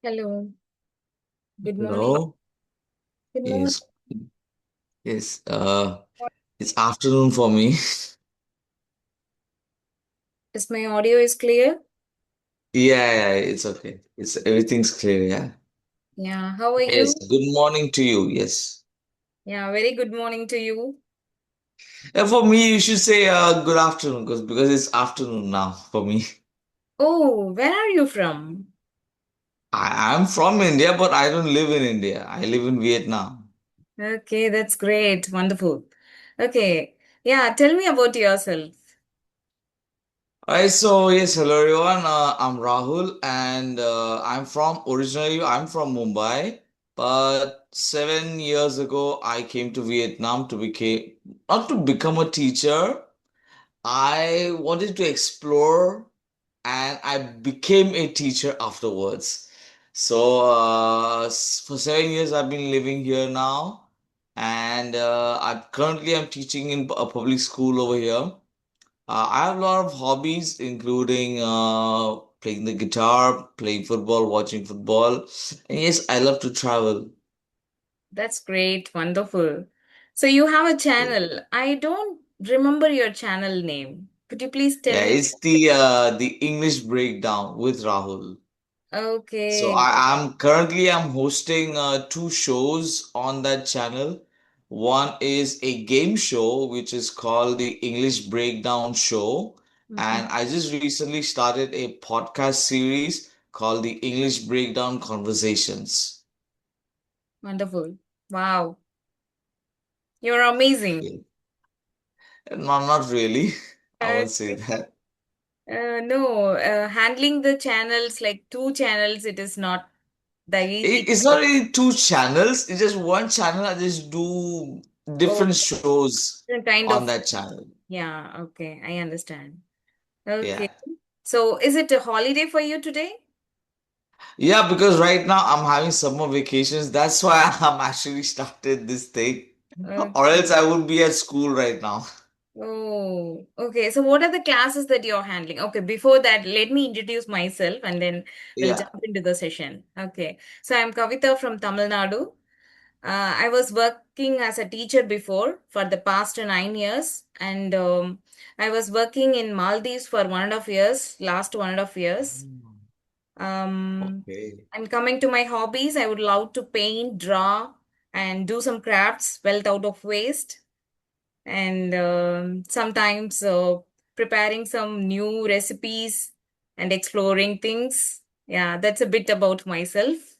Hello. Good morning. Hello. Good morning. Yes. Yes. It's afternoon for me. Is my audio is clear? Yeah, it's okay. It's everything's clear, yeah. Yeah. How are Yes. you? Good morning to you. Yes. Yeah. Very good morning to you. And for me, you should say good afternoon because it's afternoon now for me. Oh, where are you from? I'm from India, but I don't live in India. I live in Vietnam. Okay, that's great. Wonderful. Okay. Yeah. Tell me about yourself. Alright, so yes, hello everyone. I'm Rahul, and I'm from Mumbai, but 7 years ago I came to Vietnam to became not to become a teacher. I wanted to explore, and I became a teacher afterwards. So for 7 years I've been living here now, and I'm teaching in a public school over here. I have a lot of hobbies, including playing the guitar, playing football, watching football. And yes, I love to travel. That's great. Wonderful. So you have a Yeah, channel. I don't remember your channel name. Could you please tell yeah, me? it's the English breakdown with Rahul. So Okay. I'm hosting two shows on that channel. One is a game show which is called the English Breakdown Show, Mhm. and I just recently started a podcast series called the English Breakdown Conversations. Wonderful. Wow. You're amazing. Yeah. No, not really. I Uh, won't say that. no, handling the channels like two channels, it is not the easy. It's not really two channels. It's just one channel. I just do Oh, different shows different kind on of. that channel. Yeah, okay, I understand. Yeah. Okay. So, is it a holiday for you today? Yeah, because right now I'm having summer vacations. That's why I'm actually started this thing. Or Okay. else I would be at school right now. Oh, okay. So, what are the classes that you're handling? Okay, before that, let me introduce myself and then we'll Yeah. jump into the session. Okay. So, I'm Kavita from Tamil Nadu. I was working as a teacher before for the past 9 years, and I was working in Maldives for 1.5 years, last 1.5 years. Mm. Um, Okay. I'm coming to my hobbies. I would love to paint, draw, and do some crafts, wealth out of waste, and sometimes preparing some new recipes and exploring things. Yeah, that's a bit about myself.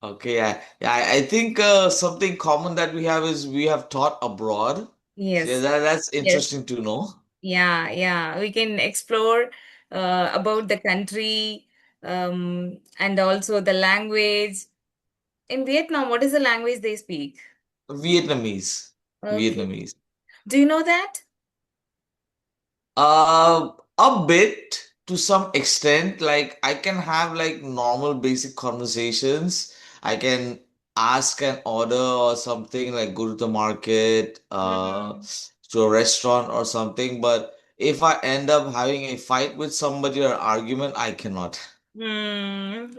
Okay. I think something common that we have is we have taught abroad. So yeah, Yes. that's Yes. interesting to know. Yeah, yeah. We can explore about the country and also the language. In Vietnam, what is the language they speak? Vietnamese. Okay. Vietnamese. Do you know that? A bit to some extent. Like I can have like normal basic conversations. I can ask an order or something, like go to the market, Mm-hmm. to a restaurant or something. But if I end up having a fight with somebody or argument, I cannot.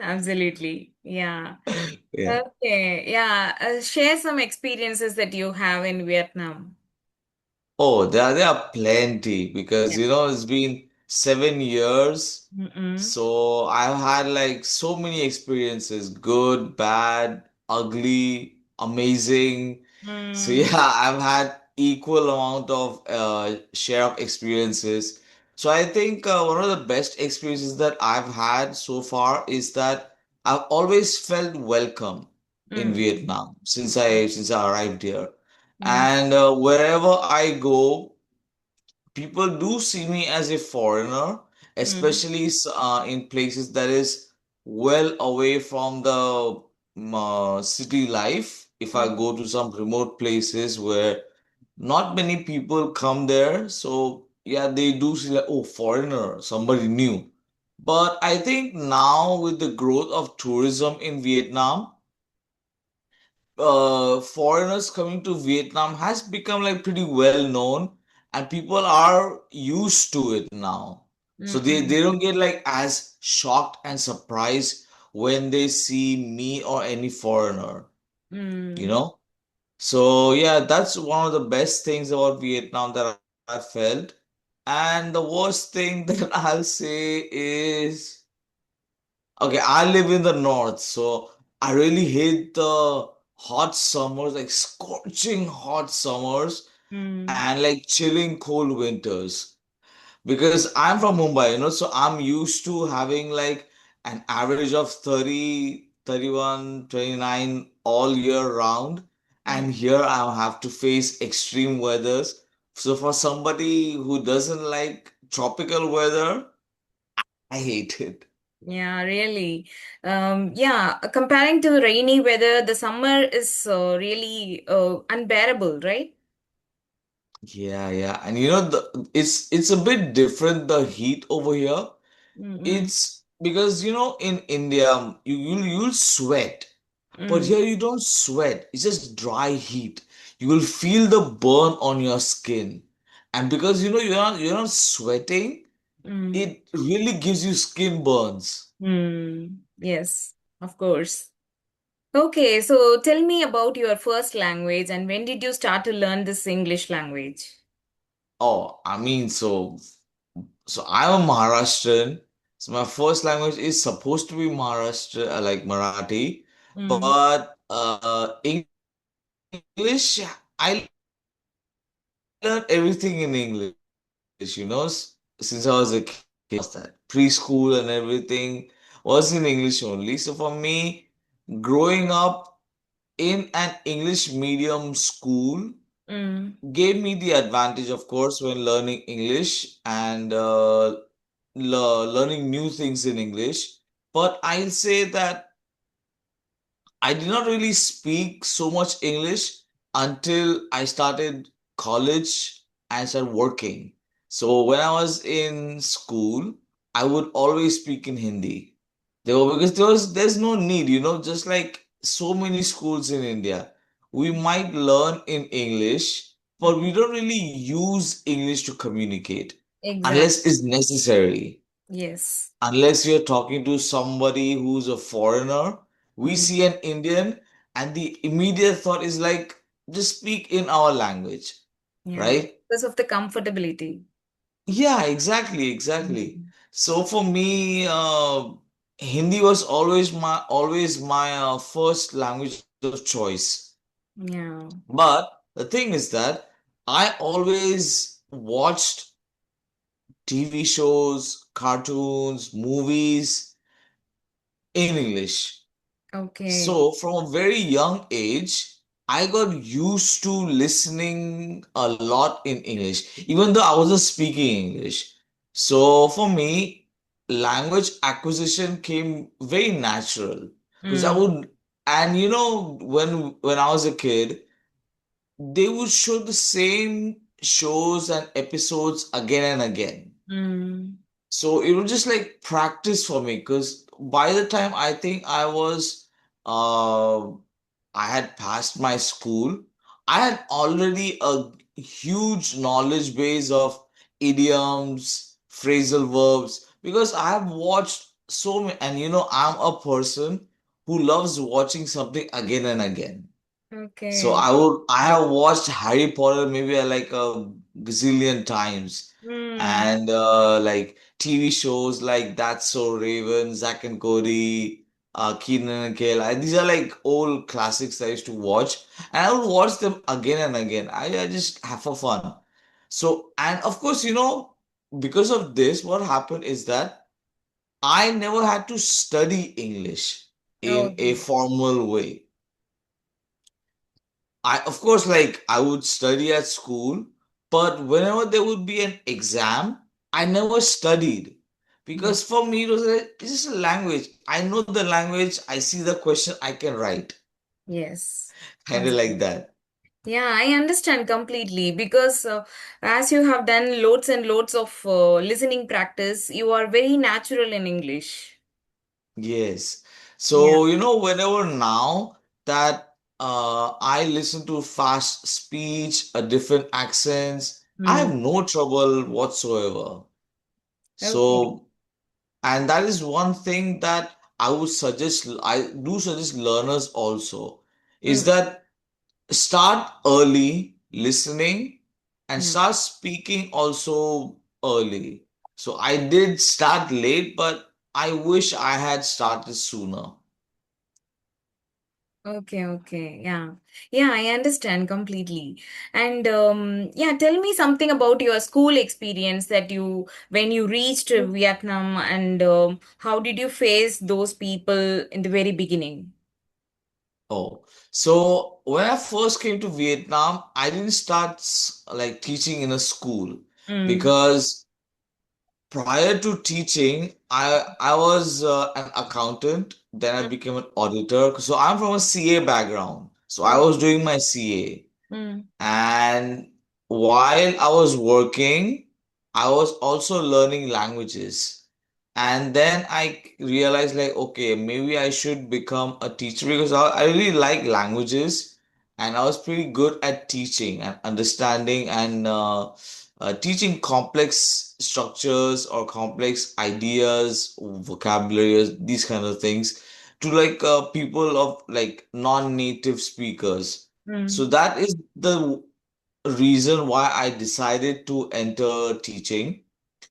Absolutely. Yeah. Yeah. Okay. Yeah. Share some experiences that you have in Vietnam. Oh, there are plenty because Yeah. it's been 7 years. Mm-mm. So I've had like so many experiences, good, bad, ugly, amazing. So Mm, yeah, I've had equal amount of share of experiences. So I think one of the best experiences that I've had so far is that I've always felt welcome in mm, Vietnam since I arrived here. mm, And wherever I go, people do see me as a foreigner, mm, especially in places that is well away from the city life. If I mm, go to some remote places where not many people come there, so yeah, they do see like, oh, foreigner, somebody new. But I think now with the growth of tourism in Vietnam, foreigners coming to Vietnam has become like pretty well known, and people are used to it now. So they mm, don't get like as shocked and surprised when they see me or any foreigner, you Mm. know? So yeah, that's one of the best things about Vietnam that I felt. And the worst thing that I'll say is, okay, I live in the north, so I really hate the hot summers, like scorching hot summers Mm. and like chilling cold winters. Because I'm from Mumbai, so I'm used to having like an average of 30, 31, 29 all year round. Yeah. And here I'll have to face extreme weathers. So for somebody who doesn't like tropical weather, I hate it. Yeah, really. Yeah, comparing to rainy weather, the summer is really unbearable, right? Yeah, yeah. And it's a bit different, the heat over here. Mm-mm. It's because in India you'll sweat. But Mm. here you don't sweat, it's just dry heat. You will feel the burn on your skin. And because you're not sweating, Mm. it really gives you skin burns. Mm. Yes, of course. Okay, so tell me about your first language and when did you start to learn this English language? Oh, I mean, so I'm a Maharashtrian. So my first language is supposed to be Maharashtra, like Marathi, Mm. but English, I learned everything in English, since I was a kid. Preschool and everything was in English only. So for me, growing up in an English medium school gave me Mm. the advantage, of course, when learning English and learning new things in English. But I'll say that I did not really speak so much English until I started college and started working. So when I was in school, I would always speak in Hindi. Because there's no need, just like so many schools in India. We might learn in English, but we don't really use English to communicate unless Exactly. it's necessary. Yes. Unless you're talking to somebody who's a foreigner, we Mm. see an Indian and the immediate thought is like, just speak in our language, Yeah, right? because of the comfortability. Yeah, exactly, exactly. Mm. So for me, Hindi was always my first language of choice. Yeah. But the thing is that I always watched TV shows, cartoons, movies in English. Okay. So, from a very young age, I got used to listening a lot in English, even though I wasn't speaking English. So, for me, language acquisition came very natural because I Mm. would, and when I was a kid, they would show the same shows and episodes again and again. Mm. So it was just like practice for me because by the time I think uh, I had passed my school, I had already a huge knowledge base of idioms, phrasal verbs, because I have watched so many, and I'm a person who loves watching something again and again. So Okay. I have watched Harry Potter maybe like a gazillion times, Mm. and like TV shows like That's So Raven, Zack and Cody, Keenan and Kel. These are like old classics I used to watch, and I would watch them again and again. I just have for fun. So, and of course, because of this, what happened is that I never had to study English in a Okay. formal way. Of course, like I would study at school, but whenever there would be an exam, I never studied Yeah. because for me it's just a language. I know the language, I see the question, I can write, Yes. kind of That's like good. that. Yeah, I understand completely because as you have done loads and loads of listening practice, you are very natural in English. Yes. Yeah. So whenever now that I listen to fast speech, different accents, I Mm. have no trouble whatsoever. Okay. So. And that is one thing that I would suggest, I do suggest learners also, is Mm, that start early listening and yeah. start speaking also early. So I did start late, but I wish I had started sooner. Okay, okay. Yeah. Yeah, I understand completely. And yeah, tell me something about your school experience that you when you reached Vietnam, and how did you face those people in the very beginning? Oh, so when I first came to Vietnam, I didn't start like teaching in a school Mm, because prior to teaching, I was an accountant. Then I mm, became an auditor. So I'm from a CA background. So I oh, was doing my CA. mm, And while I was working, I was also learning languages. And then I realized, like, okay, maybe I should become a teacher because I really like languages and I was pretty good at teaching and understanding and teaching complex structures or complex ideas, vocabularies, these kind of things to like people of like non-native speakers. So mm. that is the reason why I decided to enter teaching.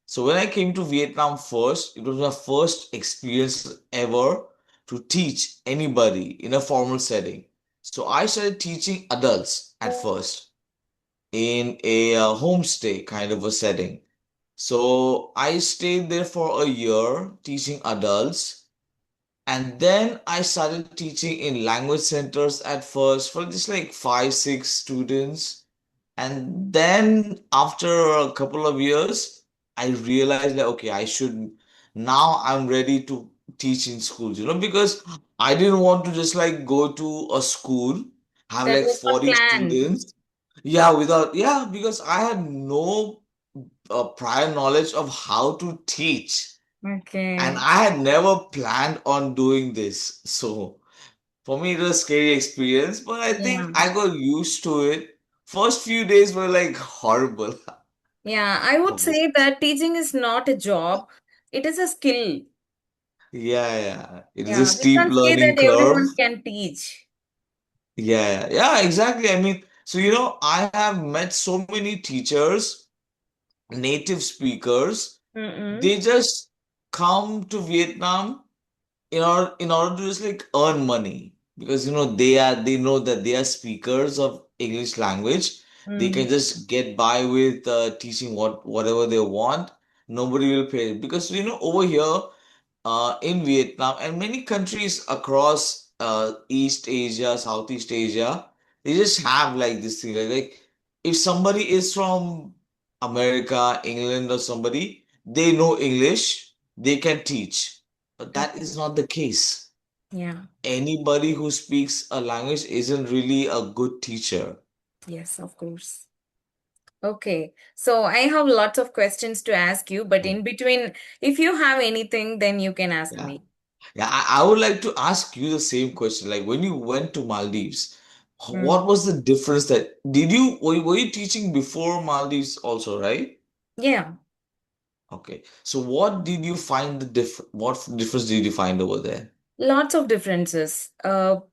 So when I came to Vietnam first, it was my first experience ever to teach anybody in a formal setting. So I started teaching adults at first in a homestay kind of a setting. So I stayed there for a year teaching adults. And then I started teaching in language centers at first for just like 5, 6 students. And then after a couple of years, I realized that okay, now I'm ready to teach in schools, because I didn't want to just like go to a school, have That like was not 40 planned. students. Yeah, because I had no prior knowledge of how to teach. And Okay. I had never planned on doing this. So for me, it was a scary experience, but I Yeah. think I got used to it. First few days were like horrible. Yeah, I would say that teaching is not a job. It is a skill. Yeah, yeah. It is a Yeah, we steep can't say learning that curve. everyone can teach. Yeah, yeah, exactly. I mean, so I have met so many teachers, native speakers. Mm-mm. They just come to Vietnam in order to just like earn money because they know that they are speakers of English language. They Mm. can just get by with teaching whatever they want. Nobody will pay because over here in Vietnam and many countries across East Asia, Southeast Asia, they just have like this thing like if somebody is from America, England, or somebody, they know English, they can teach. But that Okay. is not the case. Yeah. Anybody who speaks a language isn't really a good teacher. Yes, of course. Okay. So I have lots of questions to ask you, but Yeah. in between, if you have anything, then you can ask Yeah. me. Yeah, I would like to ask you the same question. Like when you went to Maldives, Mm. what was the difference that were you teaching before Maldives also, right? Yeah. Okay. So what did you find what difference did you find over there? Lots of differences.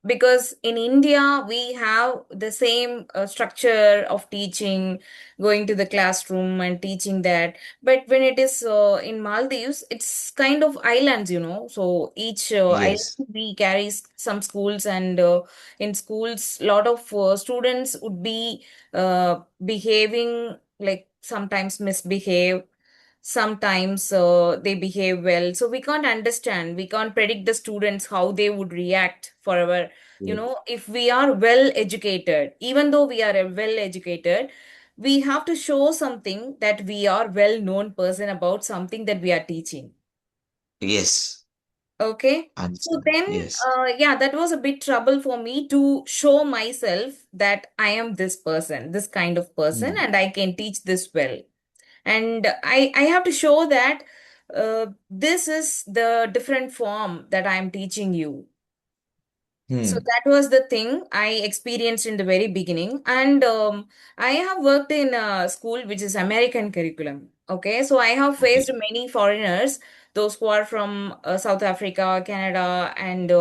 Because in India, we have the same structure of teaching, going to the classroom and teaching that. But when it is in Maldives, it's kind of islands, So each island Yes. we carry some schools, and in schools, lot of students would be behaving like sometimes misbehave, sometimes they behave well, so we can't understand, we can't predict the students how they would react for our, Yes. if we are well educated, even though we are well educated, we have to show something that we are well known person about something that we are teaching. Yes. Okay. I So understand. then, Yes. yeah, that was a bit trouble for me to show myself that I am this person, this kind of person, Hmm. and I can teach this well. And I have to show that this is the different form that I'm teaching you. So Hmm. that was the thing I experienced in the very beginning. And I have worked in a school which is American curriculum. Okay, so I have faced Okay. many foreigners those who are from South Africa, Canada, and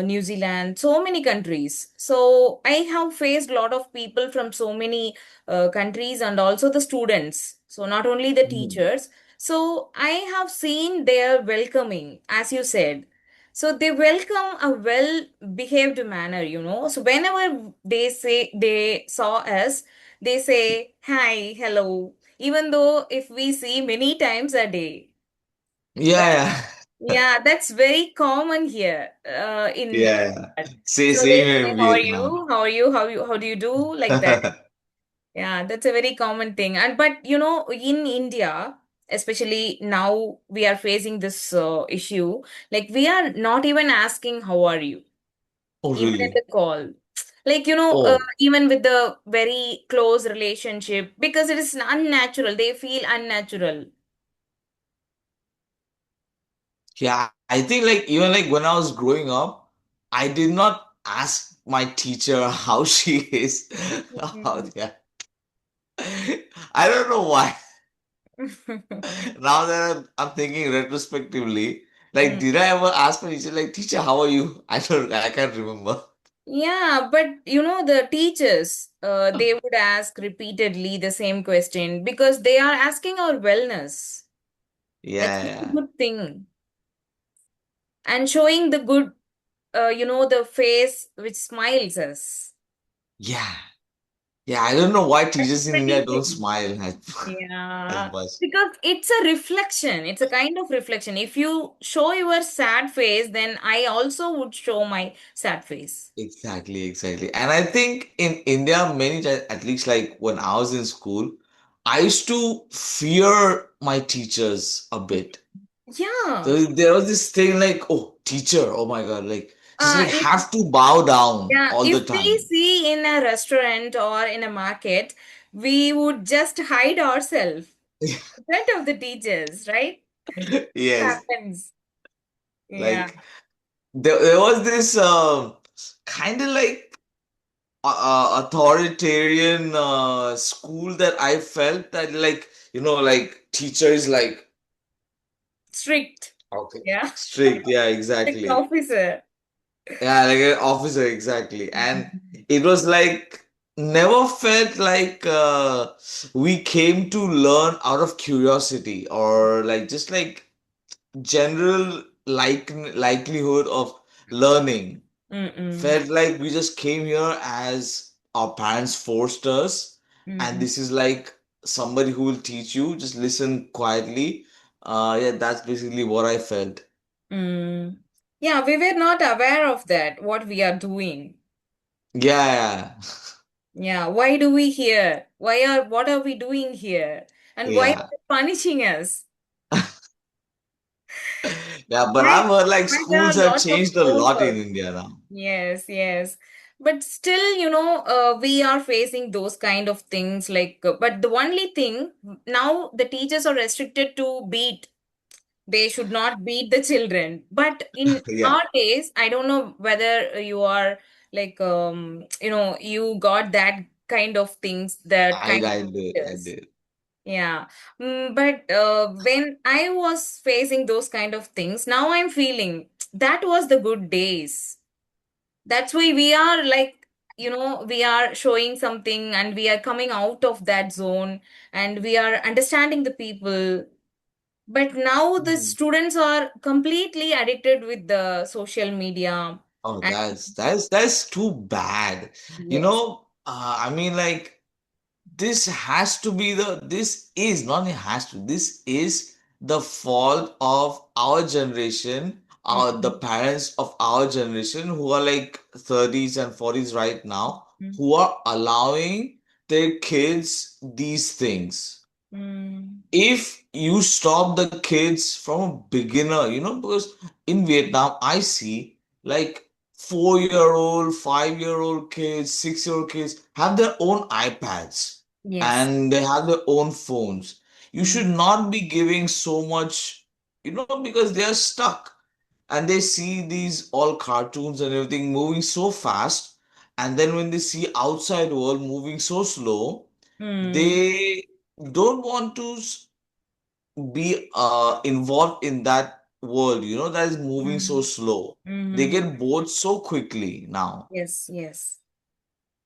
New Zealand, so many countries. So I have faced a lot of people from so many countries, and also the students. So not only the Mhm. teachers. So I have seen their welcoming, as you said. So they welcome a well behaved manner, So whenever they saw us, they say hi, hello, even though if we see many times a day. But Yeah, yeah. yeah, that's very common here in Yeah, yeah. so they Same here say, in how are Vietnam. you? How are you? How do you do? Like that. Yeah, that's a very common thing. And but in India, especially now we are facing this issue, like we are not even asking how are you, Oh, even in really? the call. Like, Oh, even with the very close relationship, because it is unnatural. They feel unnatural. yeah. I think like even like when I was growing up, I did not ask my teacher how she is. How, Mhm. yeah. I don't know why. Now that I'm thinking retrospectively, like, Mm. did I ever ask my teacher, like, teacher, how are you? I can't remember. Yeah, but the teachers, they would ask repeatedly the same question because they are asking our wellness. That's Yeah, a yeah, good thing. And showing the good, the face which smiles us. yeah, yeah. I don't know why That's teachers in India pretty don't thing. smile as Yeah, much. because it's a reflection. It's a kind of reflection. If you show your sad face, then I also would show my sad face. Exactly, exactly. And I think in India, many times, at least like when I was in school, I used to fear my teachers a bit. Yeah. There was this thing like, oh, teacher, oh my God, like just like If have to bow down Yeah, all the if we time. see in a restaurant or in a market, we would just hide ourselves in front of the teachers, right? It Yes, happens. Yeah. like there was this kind of like authoritarian school that I felt that like like teacher is like Strict. okay Yeah. strict, yeah, Strict exactly, officer. yeah, like an officer, exactly. And it was like never felt like we came to learn out of curiosity or like just like general likelihood of learning. Mm-mm. Felt like we just came here as our parents forced us, and Mm-mm. this is like somebody who will teach you. Just listen quietly. Yeah, that's basically what I felt. Mm. Yeah, we were not aware of that, what we are doing. Yeah, Yeah, why do we here? What are we doing here? And why are yeah, they punishing us? yeah. But Why, I've heard like why there schools are have lots of changed a lot in homework? India now. Yes, yes. But still, we are facing those kind of things like, but the only thing now the teachers are restricted to beat. They should not beat the children. But in Yeah, our case, I don't know whether you are like, you got that kind of things, that kind of I did, I teachers. did. Yeah. But when I was facing those kind of things, now I'm feeling that was the good days. That's why we are like, we are showing something and we are coming out of that zone and we are understanding the people. But now the Mhm. students are completely addicted with the social media. Oh, And that's too bad. yes. I mean, like this has to be this is not it has to, this is the fault of our generation, the Mm-mm. parents of our generation who are like 30s and 40s right now, Mm. who are allowing their kids these things. Mm. If you stop the kids from a beginner, because in Vietnam, I see like 4-year-old, 5-year-old kids, 6-year-old kids have their own iPads Yes. and they have their own phones. You Mm. should not be giving so much, because they are stuck and they see these all cartoons and everything moving so fast. And then when they see outside world moving so slow, Mm. they don't want to be involved in that world, that is moving so Mm. slow. They Mm-hmm. get bored so quickly now. Yes, yes.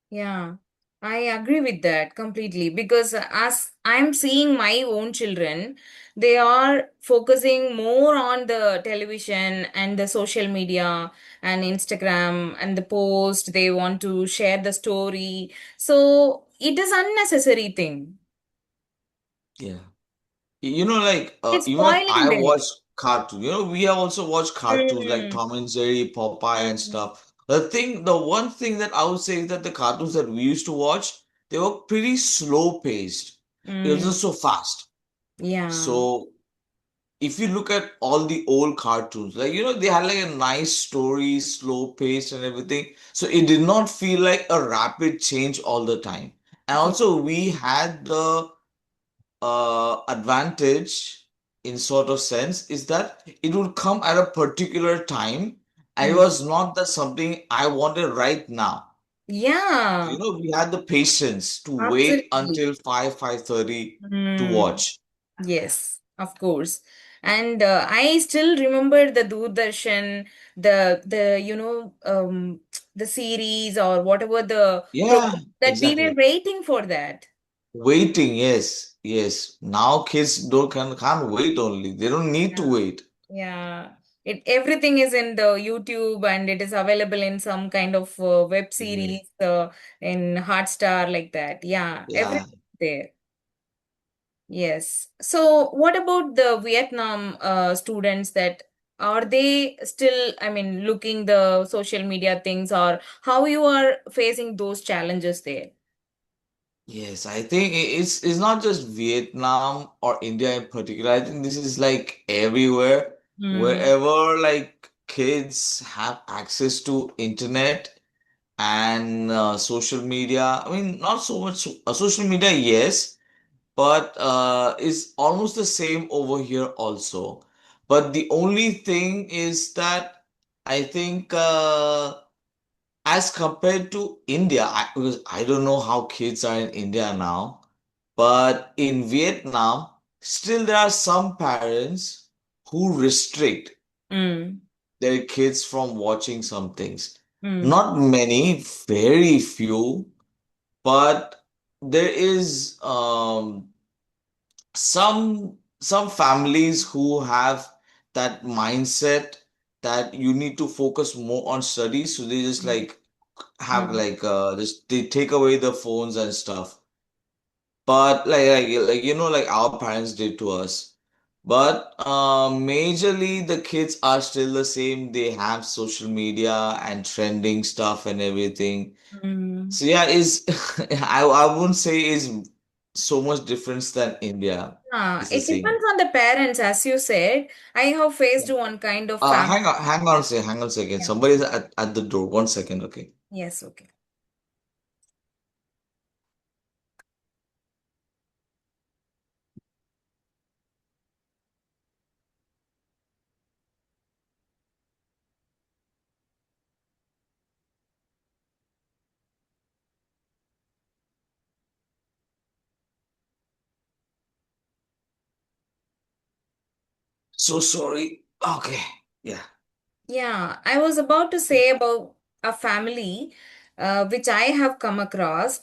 Yeah, I agree with that completely because as I'm seeing my own children, they are focusing more on the television and the social media and Instagram and the post. They want to share the story. So it is unnecessary thing. Yeah. Like It's even spoiling I them. watch cartoons. We have also watched cartoons like Mm, Tom and Jerry, Popeye, and mm, stuff. The one thing that I would say is that the cartoons that we used to watch, they were pretty slow paced. It was mm, just so fast. yeah. So if you look at all the old cartoons, like they had like a nice story, slow pace and everything. So it did not feel like a rapid change all the time. And Yeah. also we had the advantage in sort of sense is that it would come at a particular time and it Mm, was not that something I wanted right now. yeah, We had the patience to wait absolutely. until 5:30 to Mm. watch. Yes, of course. And I still remember the Doordarshan, the series or whatever the Yeah, program that we were exactly. waiting for that. Waiting, yes, yes. Now kids don't can't wait only. They don't need to Yeah. wait. Yeah. Everything is in the YouTube and it is available in some kind of web Yeah. series in Hotstar like that. Yeah, Yeah. everything there. Yes. So, what about the Vietnam students that are they still, I mean, looking the social media things or how you are facing those challenges there? Yes, I think it's not just Vietnam or India in particular. I think this is like everywhere, Mm, wherever like kids have access to internet and social media. I mean, not so much social media, yes, but it's almost the same over here also. But the only thing is that I think as compared to India, because I don't know how kids are in India now, but in Vietnam, still there are some parents who restrict mm, their kids from watching some things. mm, Not many, very few, but there is some families who have that mindset that you need to focus more on studies, so they just like have mm, like just they take away the phones and stuff. But like our parents did to us. But majorly the kids are still the same. They have social media and trending stuff and everything. mm. So yeah, is I wouldn't say is so much difference than India. It's the It same. depends on the parents, as you said. I have faced one kind of family. Hang on a second. Yeah. Somebody's at the door. 1 second, okay. Yes, okay. So sorry. Okay. Yeah. Yeah, I was about to say about a family which I have come across.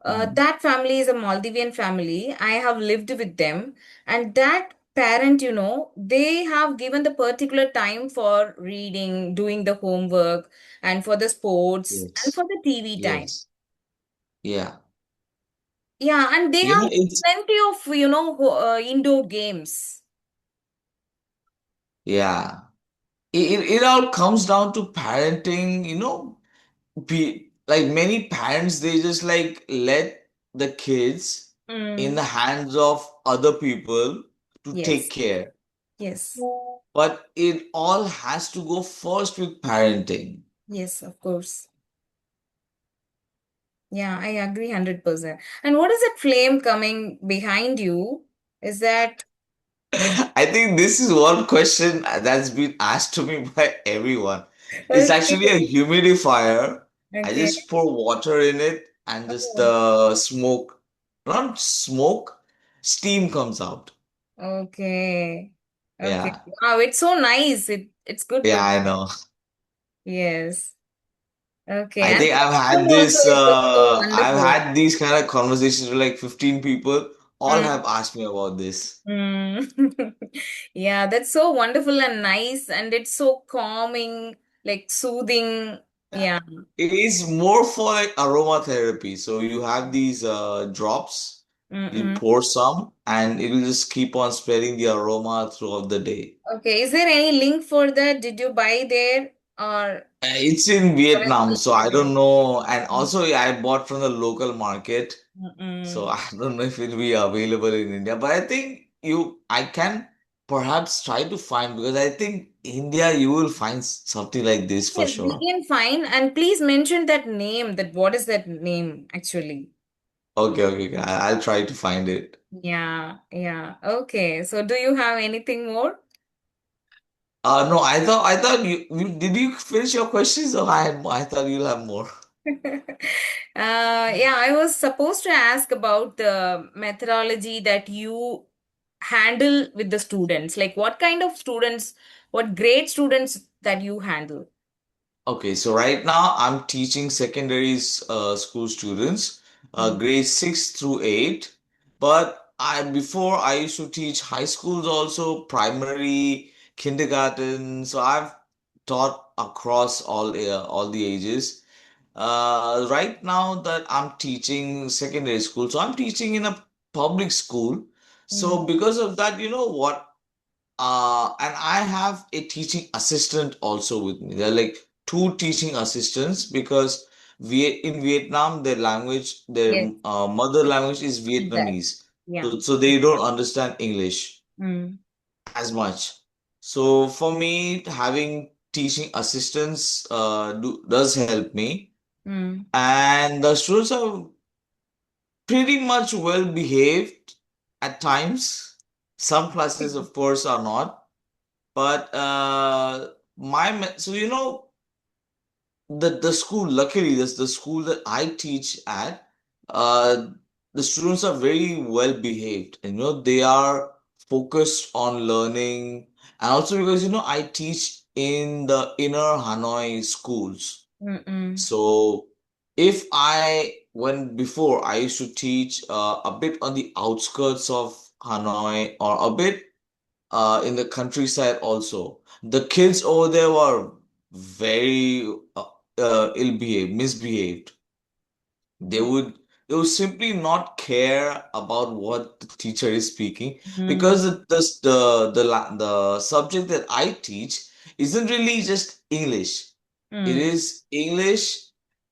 Mhm. That family is a Maldivian family. I have lived with them, and that parent, they have given the particular time for reading, doing the homework, and for the sports and Yes. for the TV time. Yes. Yeah. Yeah, and they have It's plenty of, indoor games. yeah. It all comes down to parenting, like many parents, they just like let the kids in Mm, the hands of other people to take yes, care. yes, But it all has to go first with parenting. yes, of course. Yeah, I agree 100%. And what is that flame coming behind you? Is that I think this is one question that's been asked to me by everyone. It's okay? actually a humidifier. I Okay. just pour water in it and just Oh, smoke, not smoke, steam comes out. Okay. Okay. Yeah. Wow, it's so nice. It's good Yeah, to I know. yes. Okay. I And think I've food had also this, it was so I've wonderful. had these kind of conversations with like 15 people. All Mm, have asked me about this. mm. Yeah, that's so wonderful and nice, and it's so calming, like soothing. Yeah. Yeah. It is more for like aromatherapy. So you have these drops, you Mm-mm. pour some, and it will just keep on spreading the aroma throughout the day. Okay. Is there any link for that? Did you buy there or It's in Vietnam, available so I everywhere? don't know. And also, yeah, I bought from the local market. So Mm-mm. I don't know if it'll be available in India, but I think I can perhaps try to find because I think India, you will find something like this for Yes, we sure. can find, and please mention that name. That what is that name actually? Okay, okay, okay. I'll try to find it. Yeah, yeah. Okay. So do you have anything more? No, I thought you did you finish your questions or I thought you'll have more. Yeah, I was supposed to ask about the methodology that you handle with the students. Like what kind of students, what grade students that you handle? Okay, so right now I'm teaching secondary school students, Mm, grade 6 through 8. But I before I used to teach high schools also, primary, kindergarten. So I've taught across all the ages. Right now that I'm teaching secondary school, so I'm teaching in a public school. mm, So because of that, you know what? And I have a teaching assistant also with me. There are like two teaching assistants because in Vietnam, their yes, mother language is like that. Vietnamese. Yeah. So they don't understand English Mm, as much. So for me, having teaching assistants does help me. mm, And the students are pretty much well behaved at times. Some classes, of course, are not. But so you know the school. Luckily, this the school that I teach at. Uh, the students are very well behaved. And, you know they are focused on learning, and also because I teach in the inner Hanoi schools. mm, mm, So if I when before I used to teach a bit on the outskirts of Hanoi or a bit in the countryside also. The kids over there were very ill-behaved, misbehaved. They would they would simply not care about what the teacher is speaking mm, because the subject that I teach isn't really just English. It mm, is English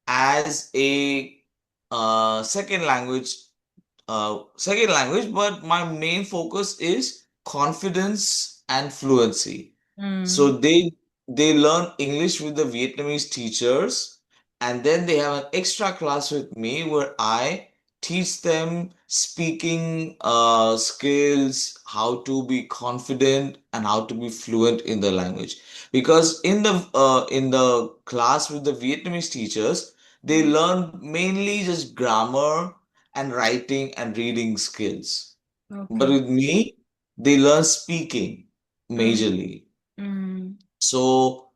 as a second language, but my main focus is confidence and fluency. So mm, they learn English with the Vietnamese teachers, and then they have an extra class with me where I teach them speaking skills, how to be confident and how to be fluent in the language. Because in the class with the Vietnamese teachers, they mm. learn mainly just grammar and writing and reading skills. But Okay. with me, they learn speaking Mm, majorly. mm, So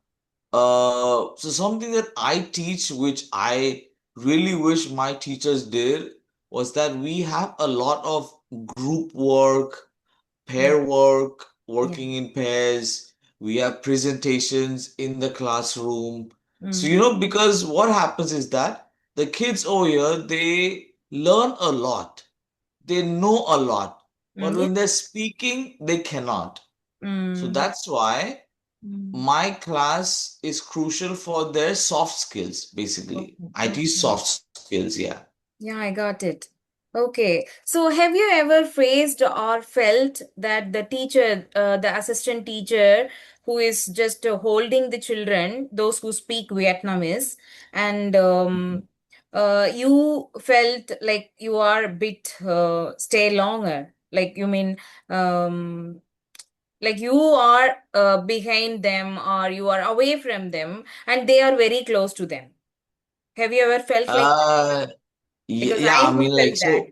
something that I teach, which I really wish my teachers did, was that we have a lot of group work, yeah, pair work, yeah. working in pairs. We have presentations in the classroom. So, Mm, because what happens is that the kids over here, they learn a lot. They know a lot. But yeah. when they're speaking, they cannot. So Mm, that's why mm. my class is crucial for their soft skills, basically. Okay, I teach okay. soft skills, yeah. Yeah, I got it. Okay. So have you ever faced or felt that the teacher, the assistant teacher who is just holding the children, those who speak Vietnamese, and you felt like you are a bit stay longer? Like you mean like you are behind them or you are away from them and they are very close to them. Have you ever felt like that? Uh, Because yeah, I I have mean, like, felt that.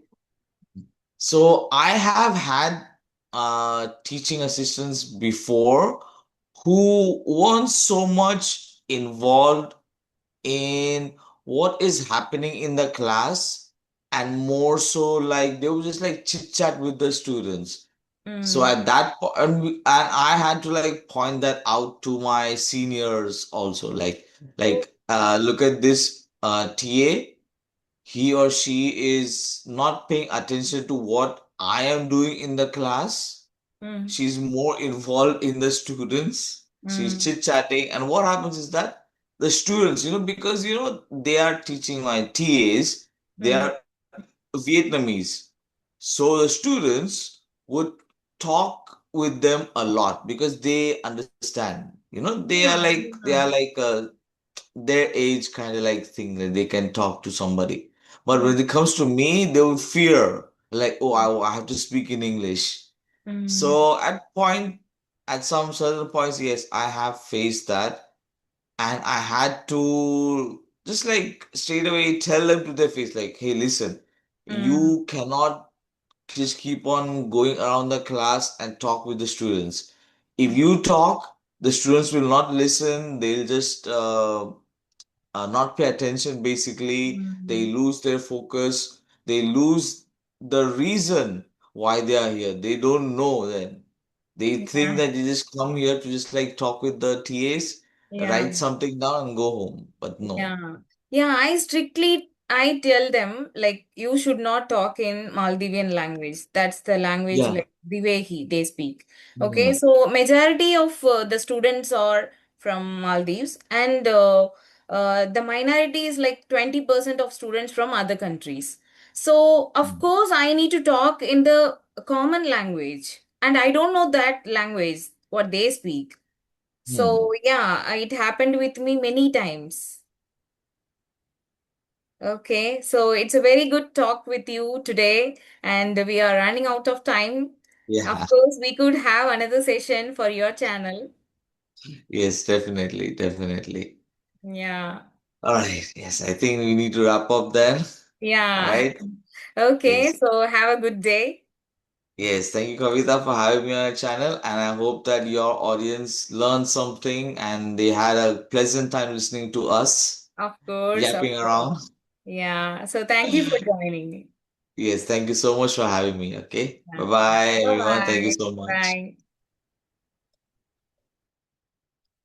so I have had teaching assistants before who weren't so much involved in what is happening in the class, and more so like they would just like chit chat with the students. So Mm. at that point, and I had to like point that out to my seniors also, Oh. look at this TA. He or she is not paying attention to what I am doing in the class. Mm. She's more involved in the students. She's Mm. chit-chatting. And what happens is that the students, because they are teaching my TAs, they Mm. are Vietnamese. So the students would talk with them a lot because they understand. Yeah. They Yeah. are like their age kind of like thing that they can talk to somebody. But Yeah. when it comes to me, they would fear, like, oh, I have to speak in English. Mm. So at some certain points, yes, I have faced that, and I had to just like straight away tell them to their face, like, hey, listen, Mm. you cannot just keep on going around the class and talk with the students. If you talk, the students will not listen. They'll just not pay attention. Basically, they Mm. lose their focus. They lose the reason why they are here. They don't know then. They think Yeah. that they just come here to just like talk with the TAs, Yeah. write something down and go home. But no. Yeah. Yeah, I tell them like you should not talk in Maldivian language. That's the language Yeah. like the way they speak. Okay, Mhm. so majority of the students are from Maldives, and the minority is like 20% of students from other countries. So of course I need to talk in the common language, and I don't know that language what they speak. Hmm. So yeah, it happened with me many times. Okay, so it's a very good talk with you today, and we are running out of time. Of Yeah. course, we could have another session for your channel. Yes, definitely, definitely. Yeah, All right. Yes, I think we need to wrap up then. All yeah. right. Okay, Yes. so have a good day. Yes, thank you, Kavita, for having me on your channel. And I hope that your audience learned something and they had a pleasant time listening to us Of course, of yapping course. around. Yeah, so thank you for joining me. Yes, thank you so much for having me. Okay. Bye Yeah. bye, everyone. Thank you Bye-bye. so much. Bye.